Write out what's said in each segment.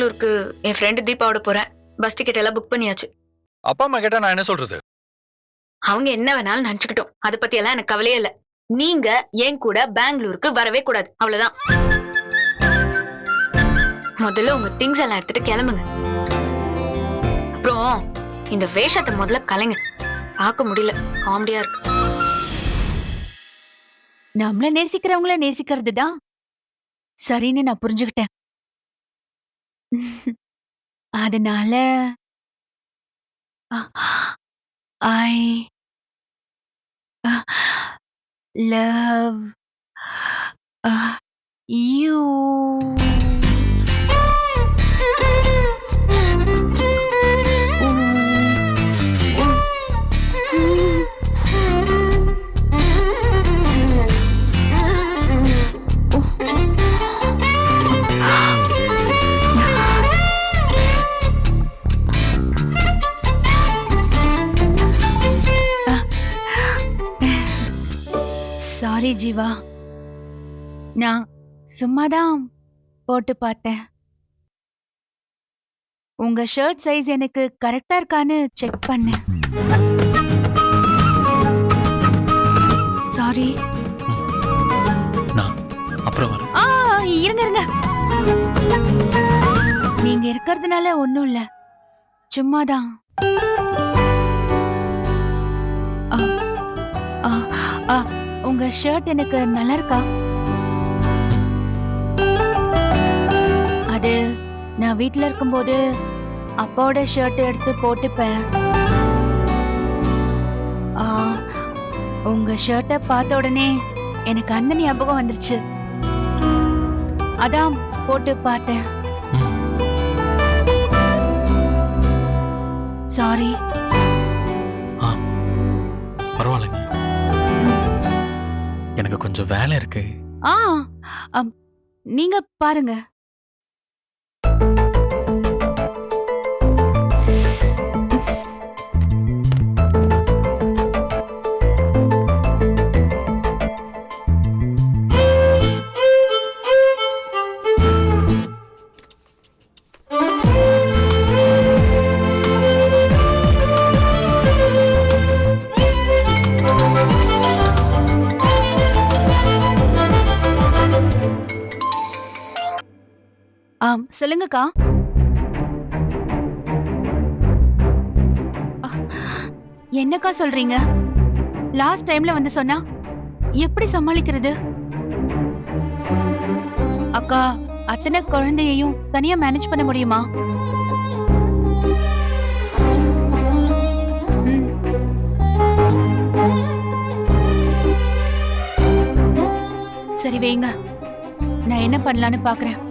பெங்களூருக்கு என் ஃப்ரெண்டு தீபாவோட போறேன். Bus ticket எல்லாம் புக் பண்ணியாச்சு. அப்பா அம்மா கேட்டா நான் என்ன சொல்றது? அவங்க என்ன வேணாலும் நினைச்சுக்கிட்டோம். அதை பத்தி எல்லாம் எனக்கு கவலையே இல்ல. நீங்க என் கூட பெங்களூருக்கு வரவே கூடாது, அவ்வளவுதான். முதல்ல உங்க திங்ஸ் எல்லாம் எடுத்துட்டு கிளம்புங்க. அப்புறம் இந்த வேஷத்தை முதல்ல கலைங்க. பார்க்க முடியல, காமெடியா இருக்கு. நம்மள நேசிக்கிறவங்கள நேசிக்கிறது தான் சரின்னு நான் புரிஞ்சுக்கிட்டேன். அதனால I love you. Sorry Jeeva, நான் சும்மாதான் போட்டு பார்த்தேன். உங்க ஷர்ட் சைஸ் எனக்கு கரெக்டா இருக்கான்னு செக் பண்ணேன். சாரி. நான் அப்புறம் வரேன். இருங்க இருங்க, நீங்க இருக்கிறதுனால ஒண்ணும் இல்ல, சும்மாதான். உங்க ஷர்ட் எனக்கு நல்லா இருக்கா? அது நான் வீட்ல இருக்கும்போது அப்பாவோட ஷர்ட் எடுத்து போட்டுப்பேன். உங்க ஷர்ட்டை பார்த்த உடனே எனக்கு அந்த ஞாபகம் வந்துருச்சு, அதான் போட்டு பார்த்தேன். சாரி. பரவாயில்லைங்க, எனக்கு கொஞ்சம் வேலை இருக்கு. நீங்க பாருங்க. சொல்லுங்கக்கா. என்னக்கா சொல்றீங்க? லாஸ்ட் டைம்ல வந்து சொன்னா எப்படி சமாளிக்கிறது? அக்கா, அத்தனை குழந்தையையும் தனியா மேனேஜ் பண்ண முடியுமா? சரி வைங்க, நான் என்ன பண்ணலான்னு பாக்குறேன்.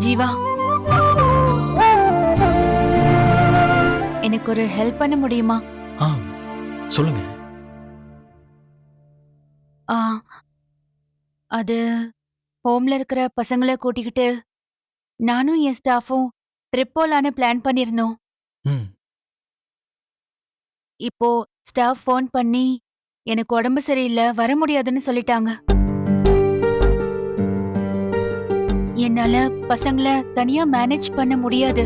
ஜீவா, எனக்கு ஒரு ஹெல்ப் பண்ண முடியுமா? சொல்லுங்க. அது ஹோம்ல இருக்கிற பசங்களை கூட்டிக்கிட்டு நானும் என் ஸ்டாஃபும் ட்ரிப் போலான்னு பிளான் பண்ணிருந்தோம். இப்போ ஸ்டாஃப் ஃபோன் பண்ணி எனக்கு உடம்பு சரியில்லை, வர முடியாதுன்னு சொல்லிட்டாங்க. என்னால பசங்களை தனியா மேனேஜ் பண்ண முடியாது.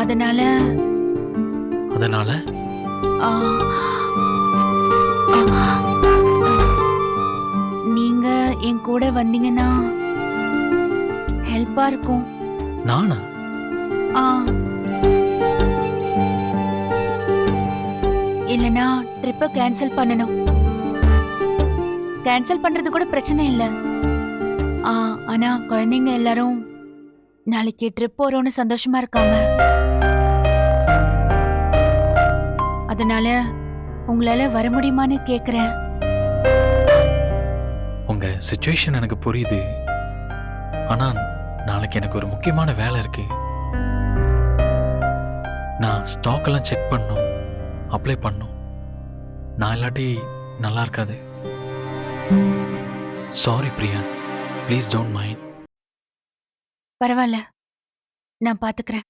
அதனால நீங்க என் கூட வந்தீங்கன்னா ஹெல்ப்பா இருக்கும். நானா? இல்லனா ட்ரிப்பை கேன்சல் பண்ணணும். கேன்சல் பண்றது கூட பிரச்சனை இல்ல, ஆனா குழந்தைங்க எல்லாரும் நாளைக்கு ட்ரிப் போறோம்னு சந்தோஷமா இருக்காங்க. அதனால உங்களால வர முடியுமான்னு கேக்குறேன். உங்க சுச்சுவேஷன் எனக்கு புரியுது. ஆனா நாளைக்கு எனக்கு ஒரு முக்கியமான வேலை இருக்கு. நான் ஸ்டாக் எல்லாம் செக் பண்ணணும், அப்ளை பண்ணணும். நான் இல்லாட்டி நல்லா இருக்காது. Sorry Priya, please don't mind. பரவாயில்ல, நான் பாத்துக்கிறேன்.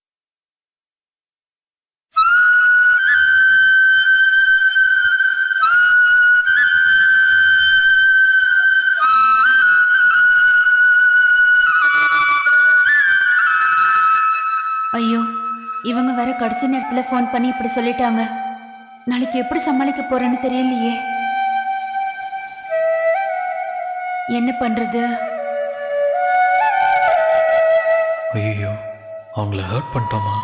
ஐயோ, இவங்க வேற கடைசி நேரத்துல ஃபோன் பண்ணி இப்படி சொல்லிட்டாங்க. நாளைக்கு எப்படி சமாளிக்க போறேன்னு தெரியலையே. என்ன பண்றது? ஐயோ, அவங்கள ஹர்ட் பண்ணிட்டோமா?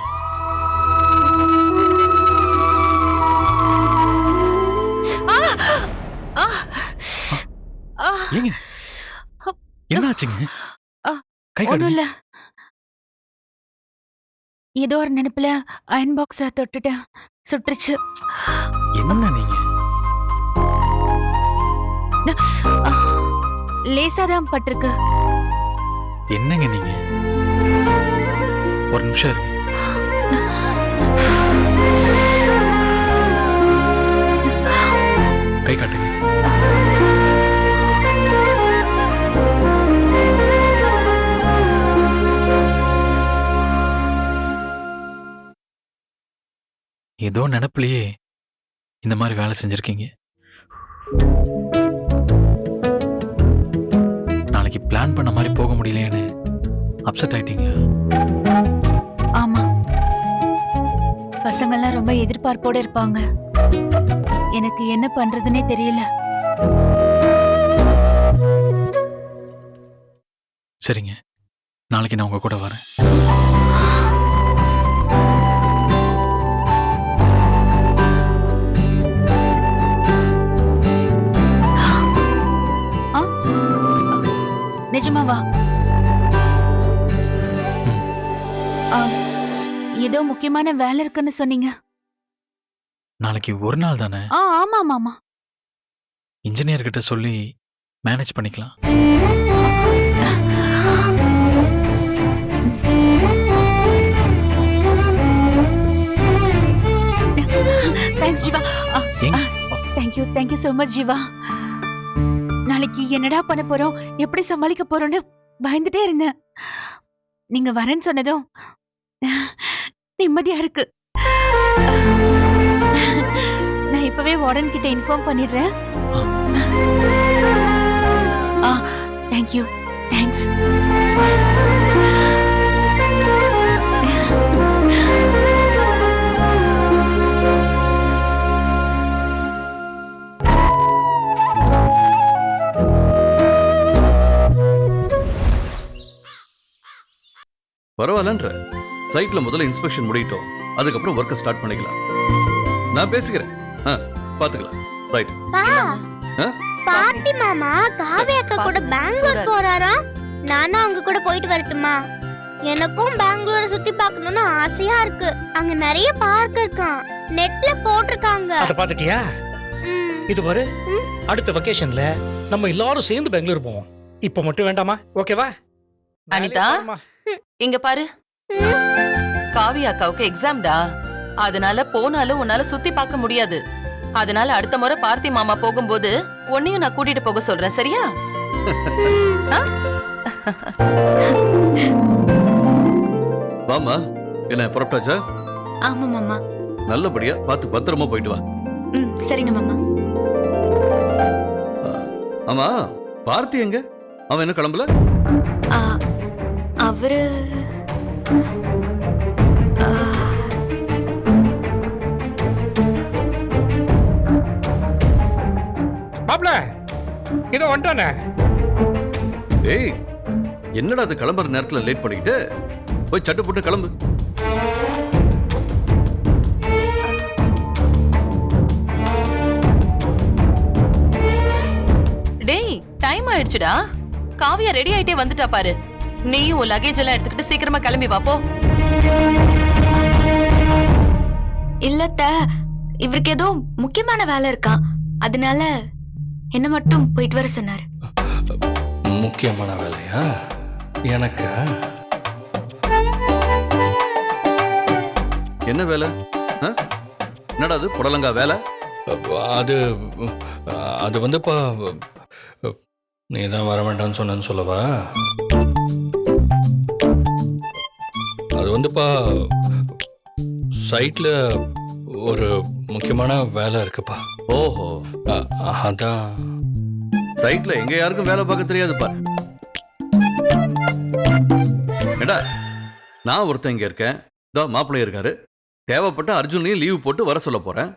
ஏங்க என்ன ஆச்சுங்க? கை ஒண்ணும் கழுவி. இல்ல, ஏதோ ஒரு நினைப்புல அயன் பாக்ஸ தொட்டுட்டேன், சுட்டுருச்சு. என்ன நீங்க? லேசாதான் பட்டிருக்கு. என்னங்க நீங்க? ஒரு நிமிஷம் இருங்க. கை காட்டுங்க. ஏதோ நினைப்பிலேயே இந்த மாதிரி வேலை செஞ்சிருக்கீங்க. நாளைக்கு பிளான் பண்ண மாதிரி போக முடியலையேன்னு அப்செட் ஆயிட்டீங்களா? ஆமா, பசங்கெல்லாம் ரொம்ப எதிர்பார்ப்போட இருப்பாங்க. எனக்கு என்ன பண்றதுன்னே தெரியல. சரிங்க, நாளைக்கு நான் உங்க கூட வரேன். நிஜமாவா? ஏதோ முக்கியமான வேலை இருக்குன்னு சொன்னீங்க. நாளைக்கு ஒரு நாள் தானே, ஆமா ஆமா ஆமா. இன்ஜினியர் கிட்ட சொல்லி மேனேஜ் பண்ணிக்கலாம். Thanks Jeeva. Thank you so much Jeeva. நாளைக்கு என்னடா பண்ண போறோம், எப்படி சமாளிக்க போறோம்னு பயந்துட்டே இருந்தேன். நீங்க வரேன்னு சொன்னதும் நிம்மதியா இருக்கு. நான் இப்பவே வார்டன் கிட்ட இன்ஃபார்ம் பண்ணிடுறேன். Thank you, thanks. பரவாயில்லன்ற சைட்ல முதல்ல இன்ஸ்பெக்ஷன் முடியட்டும், அதுக்கப்புறம் ஒர்க்கை ஸ்டார்ட் பண்ணிக்கலாம். நான் பேசிக்கிறேன், பாத்துக்கலாம். ரைட். பாட்டி மாமா காவி அக்கா கூட பெங்களூர் போறாரா? நானும் அவங்க கூட போயிட்டு வரட்டுமா? எனக்கும் பெங்களூரை சுத்தி பார்க்கணும்னு ஆசையா இருக்கு. அங்க நிறைய பார்க் இருக்கான், நெட்ல போட்டிருக்காங்க. அத பாத்துட்டியா? இது பாரு, அடுத்த வெக்கேஷன்ல நம்ம எல்லாரும் சேர்ந்து பெங்களூர் போவோம். இப்ப மட்டும் வேண்டாமா? ஓகேவா? அனிதா, இங்க பாரு. காவி அக்காவுக்கு எக்ஸாம்டா, அதனால போனாலும் உன்னால சுத்தி பார்க்க முடியாது. அதனால அடுத்த முறை பார்த்தி மாமா போகும்போது உன்னையும் நான் கூட்டிட்டு போக சொல்றேன், சரியா? வாமா, என்ன புறப்பட்டாச்சா? ஆமா மாமா. நல்லபடியா பார்த்து பத்திரமா போயிட்டு வா. சரிங்க மாமா. ஆமா, பார்த்தி எங்க? அவன் என்ன கிளம்பல? அவரு மாப்ள, இதோ வந்துட்டானே. ஏய், என்னடா அது கிளம்புற நேரத்துல லேட் பண்ணிக்கிட்டு? போய் சட்டு போட்டு கிளம்பு. டேய், டைம் ஆயிடுச்சுடா, காவியா ரெடி ஆயிட்டே வந்துட்டா பாரு. நீயும் உன் லக்கேஜ் எல்லாம் எடுத்துக்கிட்டு சீக்கிரமா கிளம்பி வா போ. இல்லத்த, இவருக்கு ஏதோ முக்கியமான வேலை இருக்கா, அதனால என்ன மட்டும் போயிட்டு வர சொன்னாரு. முக்கியமான வேலையா? எனக்கு என்ன வேலை? என்னடா அது புடலங்கா வேலை? அது அது வந்துப்பா, நீ தான் வர வேண்டாம்னு சொன்னேன்னு சொல்லவா? அது வந்துப்பா, சைட்ல ஒரு முக்கியமான வேலை இருக்குப்பா. ஓஹோ, அதான். சைட்ல எங்க யாருக்கும் வேலை பார்க்க தெரியாது பாரு. ஏடா, நான் ஒருத்தன் இங்க இருக்கேன், இதோ மாப்பிள்ளை இருக்காரு, தேவைப்பட்ட அர்ஜுனையும் லீவு போட்டு வர சொல்ல போறேன்.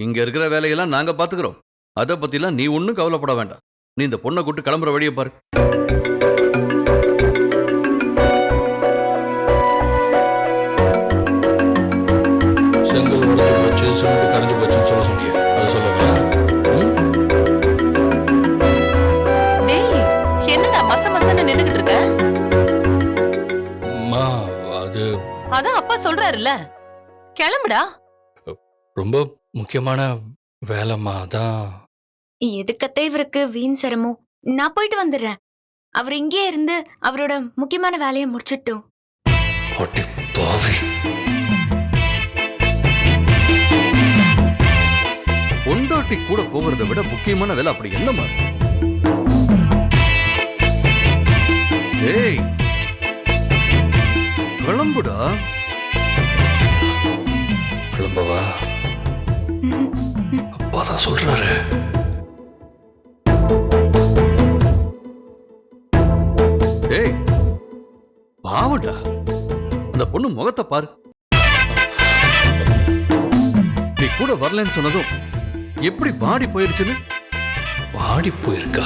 இங்க இருக்கிற வேலையெல்லாம் நாங்க பாத்துக்கிறோம், அதை பத்திலாம் நீ ஒன்னும் கவலைப்பட வேண்டாம். நீ இந்த பொண்ணை கூட்டு கிளம்புற வழியை பாரு. செங்கல் உடைஞ்சு போச்சு, சிமெண்ட் கரைஞ்சு போச்சுன்னு சொல்ல சொன்னீங்க, அது சொல்லவே? டேய், என்னடா மச மசன்னு நின்னுகிட்டு இருக்க? அம்மா, அது அதான் அப்பா சொல்றாருல்ல, கிளம்புடா. ரொம்ப முக்கியமான வேலைம்மா, அதான். எதுக்கத்தே இவருக்கு வீண் சிரமம், நான் போயிட்டு வந்துடுறேன். அவர் இங்கே இருந்து அவரோட முக்கியமான வேலையை முடிச்சிட்டோம். அடி பாவி. பொண்டாட்டி கூட போகிறத விட முக்கியமான வேலை அப்படி என்னமா? ஏய், கிளம்புடா. கிளம்பவா? அப்பா தான் சொல்றாரு. ஏய், பாவடா, அந்த பொண்ணு முகத்தை பாரு. நீ கூட வரலன்னு சொன்னதும் எப்படி வாடி போயிருச்சுன்னு. வாடி போயிருக்கா?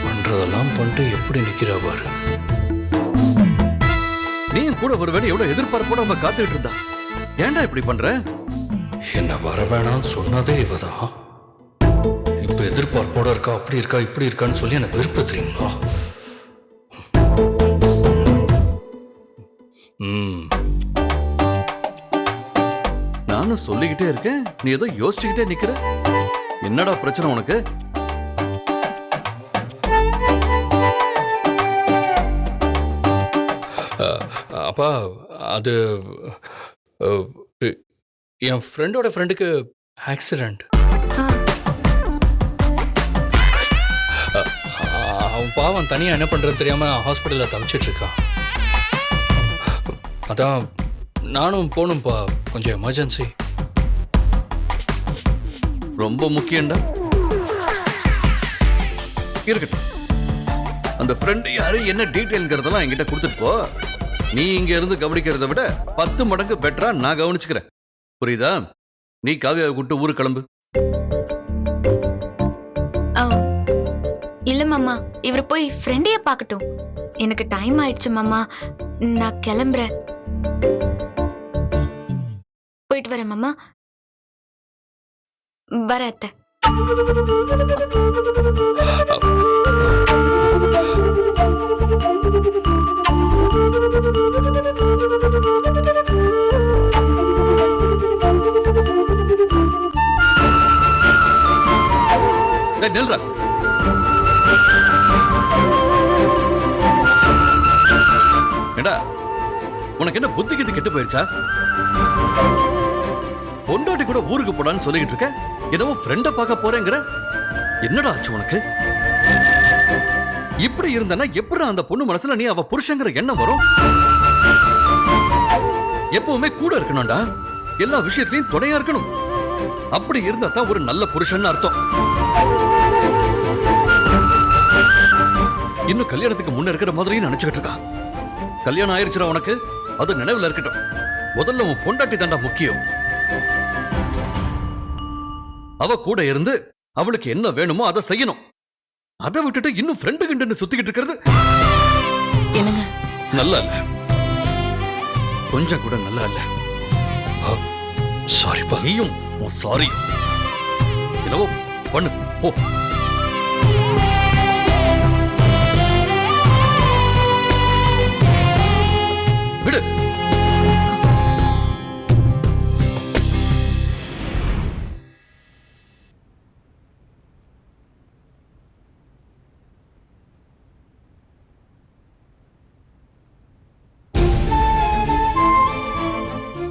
பண்றதெல்லாம் பண்ணிட்டு எப்படி நிக்கிறா பாரு. நீ கூட ஒருவேளை எவ்வளவு எதிர்பார்ப்போட அவ காத்துக்கிட்டு இருந்தா. ஏன்டா இப்படி பண்ற? என்ன வர வேணாம்னு சொன்னதே இவதான். இப்ப எதிர்பார்ப்போட இருக்கா, அப்படி இருக்கா, இப்படி இருக்கான்னு சொல்லி எனக்கு வெறுப்பத்துறீங்களா? நானும் சொல்லிக்கிட்டே இருக்கேன், நீ ஏதோ யோசிச்சுக்கிட்டே நிக்கிற. என்னடா பிரச்சனை உனக்கு? அப்பா, அது என் ஃப்ரெண்டோட ஃப்ரெண்டுக்கு ஆக்சிடென்ட். அவன் பாவம் தனியா என்ன பண்றது தெரியாம ஹாஸ்பிட்டல்ல தவிச்சிட்டு இருக்கான். அதான் நானும் போகணும்ப்பா, கொஞ்சம் எமர்ஜென்சி. ரொம்ப முக்கியம்டா. இருக்கட்டும், அந்த ஃப்ரெண்ட் யாரு, என்ன டீடைல்ங்கிறதெல்லாம் என்கிட்ட கொடுத்துட்டு போ. நீ இங்க இருந்து கவனிக்கிறத விட 10 மடங்கு பெட்டரா நான் கவனிச்சுக்கிறேன், புரியுதா? நீ காவியாவை கூட்டு ஊருக்கு கிளம்பு. இல்ல மாமா, இவர் போய் ஃப்ரெண்டைய பார்க்கட்டும். எனக்கு டைம் ஆயிடுச்சு மாமா, நான் கிளம்புறேன். போயிட்டு வரேன் மாமா. வர அத்தை. நில்றா. ஏடா, உனக்கு என்ன புத்தி கித்து கெட்டு போயிருச்சா? பொண்டாட்டி கூட ஊருக்கு போடான்னு சொல்லிக்கிட்டு இருக்க, என்னவோ ஃப்ரெண்ட பார்க்க போறேங்கிற. என்னடா ஆச்சு உனக்கு? இப்படி இருந்தனா எப்படி அந்த பொண்ணு மனசுல நீ அவ புருஷங்கிற எண்ணம் வரும்? எப்பவுமே கூட இருக்கணும்டா, எல்லா விஷயத்திலையும் துணையா இருக்கணும். அப்படி இருந்தா தான் ஒரு நல்ல புருஷன் அர்த்தம். இன்னும் கல்யாணத்துக்கு முன்ன இருக்கிற மாதிரியும் நினைச்சுக்கிட்டு இருக்கா. கல்யாணம் ஆயிருச்சுடா உனக்கு, அது நினைவுல இருக்கட்டும். முதல்ல உன் பொண்டாட்டி தாண்டா முக்கியம். அவ கூட இருந்து அவளுக்கு என்ன வேணுமோ அதை செய்யணும். அதை விட்டுட்டு இன்னும் ஃப்ரெண்டு கிண்டு சுத்திக்கிட்டு இருக்கிறது என்னங்க நல்லா இல்ல, கொஞ்சம் கூட நல்லா இல்ல. சாரிப்பா. நீயும் சாரி. என்னவோ பண்ணு போ. விடு.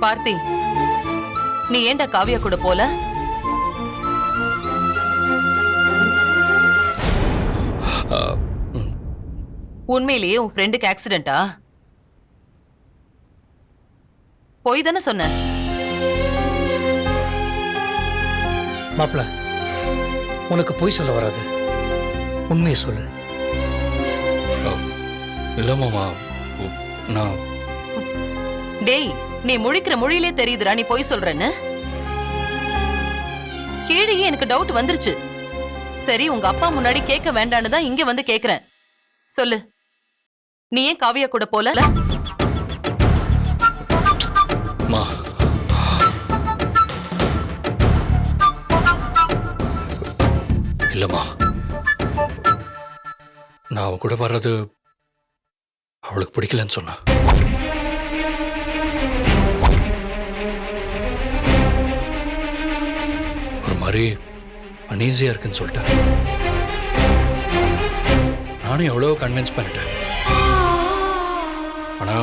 பார்த்தி, நீ ஏன்டா காவியா கூட போல? உண்மையிலேயே உன் ஃப்ரெண்டுக்கு ஆக்சிடென்ட்டா? போய் தானே சொன்ன. மாப்பிள, உனக்கு பொய் சொல்ல வராது, உண்மையை சொல்லு. இல்ல மாமா, நான் டேய், நீ முழிக்கிற மொழியிலே தெரியுதுடா நீ போய் சொல்றேன்னு. கீழே எனக்கு டவுட் வந்துருச்சு. சரி, உங்க அப்பா முன்னாடி கேட்க வேண்டான்னு தான் இங்க வந்து கேக்குறேன். சொல்லு, நீ ஏன் காவியா கூட போல? மா, இல்லம்மா, நான் அவ கூட வர்றது அவளுக்கு பிடிக்கலன்னு சொன்னா. ஒரு மாதிரி அனீசியா இருக்குன்னு சொல்லிட்டேன். நானும் எவ்வளோ கன்வின்ஸ் பண்ணிட்டேன். ஆனா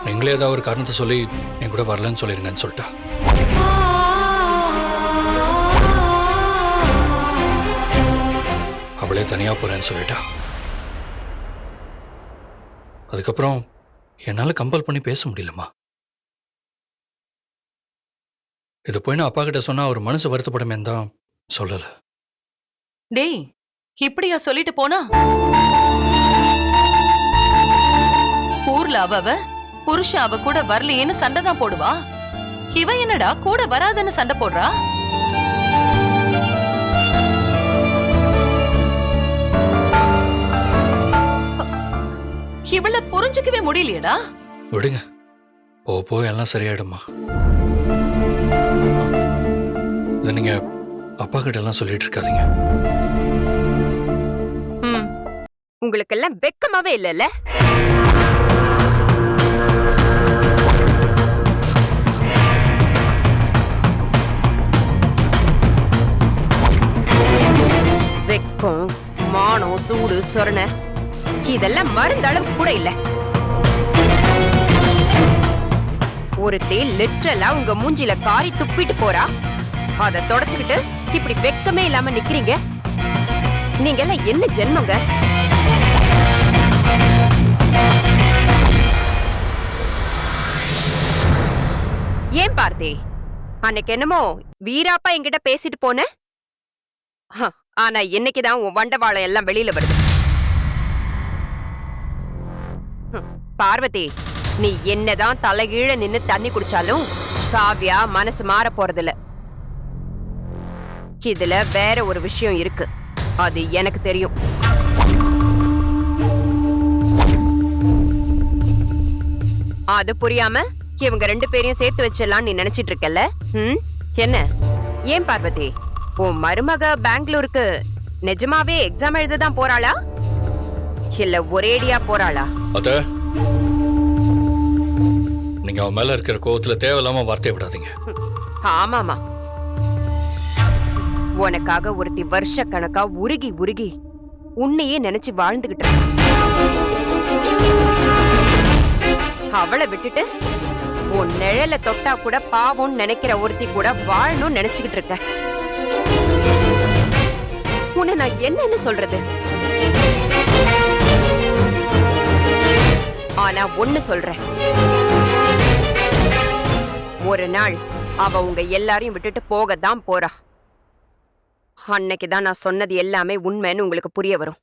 நீங்களே ஏதாவது ஒரு காரணத்தை சொல்லி என் கூட வரலன்னு சொல்லிருங்கன்னு சொல்லிட்டா. அவளே தனியா போறேன்னு சொல்லிட்டா. அதுக்கப்புறம் என்னால கம்பல் பண்ணி பேச முடியலம்மா. இது போய் நான் அப்பா கிட்ட சொன்னா அவர் மனசு வருத்தப்படுமே தான் சொல்லல. டேய், இப்படியா சொல்லிட்டு போனா? ஊர்ல அவ புருஷன் அவ கூட வரலையேன்னு சண்டை தான் போடுவா. இவ என்னடா கூட வராதுன்னு சண்டை போடுறா? இவள புரிஞ்சுக்கவே முடியலையடா. விடுங்க, போ எல்லாம் சரியாயிடுமா. இதை நீங்க அப்பா கிட்ட எல்லாம் சொல்லிட்டு இருக்காதீங்க. உங்களுக்கெல்லாம் வெக்கமாவே இல்லைல்ல? வெக்கம், மானம், சூடு, சொரணை இதெல்லாம் மருந்தளவு கூட இல்ல. ஒருத்தி லிட்டரலா உங்க மூஞ்சில காரி துப்பிட்டு போறா. அத தொடச்சுக்கிட்டு இப்படி வெக்கமே இல்லாம நிக்கிறீங்க. நீங்க எல்லாம் என்ன ஜென்மங்க? ஏன் பார்த்தி, அன்னைக்கு என்னமோ வீராப்பா என்கிட்ட பேசிட்டு போன, ஆனா இன்னைக்குதான் உன் வண்டவாளம் எல்லாம் வெளியில வருது. பார்வதி, நீ என்னதான் தலைகீழ நின்னு தண்ணி குடிச்சாலும் காவ்யா மனசு மாற போறதில்ல. இதுல வேற ஒரு விஷயம் இருக்கு, அது எனக்கு தெரியும். அது புரியாம இவங்க ரெண்டு பேரையும் சேர்த்து வச்சிடலாம் நீ நினைச்சிட்டு இருக்கல? என்ன? ஏன் பார்வதி, உன் மருமக பெங்களூருக்கு நிஜமாவே எக்ஸாம் எழுததான் போறாளா இல்ல ஒரேடியா போறாளா? அத நீங்க அவன் மேல இருக்கிற கோவத்துல தேவையில்லாம வார்த்தையை விடாதீங்க. ஆமாமா, உனக்காக ஒருத்தி வருஷ கணக்கா உருகி உருகி உன்னையே நினைச்சு வாழ்ந்துகிட்டு இருக்க. அவளை விட்டுட்டு உன் நிழல தொட்டா கூட பாவம்னு நினைக்கிற ஒருத்தி கூட வாழணும்னு நினைச்சுக்கிட்டு இருக்க. உன்னை நான் என்னன்னு சொல்றது? ஆனா ஒண்ணு சொல்றேன், ஒரு நாள் அவ உங்க எல்லாரையும் விட்டுட்டு போகத்தான் போறா. அன்னைக்குதான் நான் சொன்னது எல்லாமே உண்மைன்னு உங்களுக்கு புரிய வரும்.